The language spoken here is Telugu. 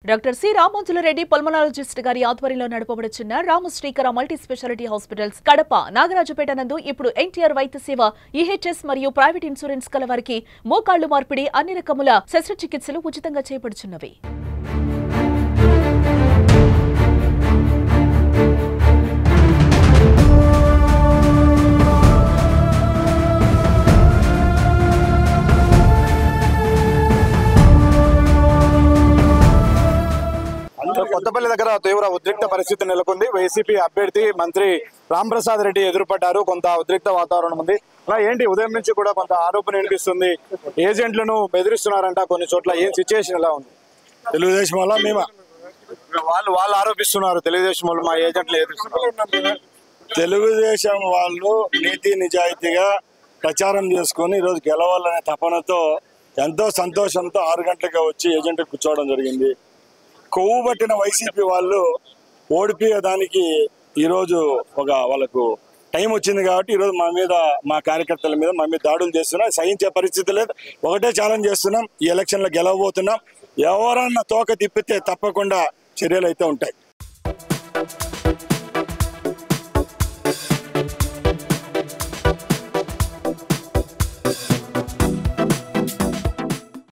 డాక్టర్ సి రామోజులరెడ్డి పల్మనాలజిస్ట్ గారి ఆధ్వర్యంలో నడపబడుచున్న రామశ్రీకర మల్టీ స్పెషాలిటీ హాస్పిటల్స్ కడప నాగరాజపేట నందు ఇప్పుడు ఎన్టీఆర్ వైద్య సేవ ఈహెచ్ఎస్ మరియు ప్రైవేట్ ఇన్సూరెన్స్ కల వారికి మోకాళ్లు మార్పిడి అన్ని రకముల శస్త్రచికిత్సలు ఉచితంగా చేపడుచున్నవి. కొత్తపల్లి దగ్గర తీవ్ర ఉద్రిక్త పరిస్థితి నెలకొంది. వైసీపీ అభ్యర్థి మంత్రి రాంప్రసాద్ రెడ్డి ఎదురుపడ్డారు. కొంత ఉద్రిక్త వాతావరణం ఉంది. అలా ఏంటి ఉదయం నుంచి కూడా కొంత ఆరోపణ వినిపిస్తుంది. ఏజెంట్లను బెదిరిస్తున్నారంట కొన్ని చోట్ల. ఏం సిచ్యువేషన్ ఎలా ఉంది? తెలుగుదేశం వల్ల మేము వాళ్ళు ఆరోపిస్తున్నారు. తెలుగుదేశం వాళ్ళు మా ఏజెంట్లు ఎదురుస్తున్నారు. తెలుగుదేశం వాళ్ళు నీతి నిజాయితీగా ప్రచారం చేసుకొని ఈరోజు గెలవాలనే తపనతో ఎంతో సంతోషంతో 6 గంటలుగా వచ్చి ఏజెంట్ కూర్చోవడం జరిగింది. కొవ్వు పట్టిన వైసీపీ వాళ్ళు ఓడిపోయేదానికి ఈరోజు వాళ్ళకు టైం వచ్చింది కాబట్టి ఈరోజు మా కార్యకర్తల మీద మా మీద దాడులు చేస్తున్నాం. సహించే పరిస్థితి లేదు. ఒకటే ఛాలెంజ్ చేస్తున్నాం, ఈ ఎలక్షన్లో గెలవబోతున్నాం. ఎవరన్నా తోక తిప్పితే తప్పకుండా చర్యలు అయితే ఉంటాయి.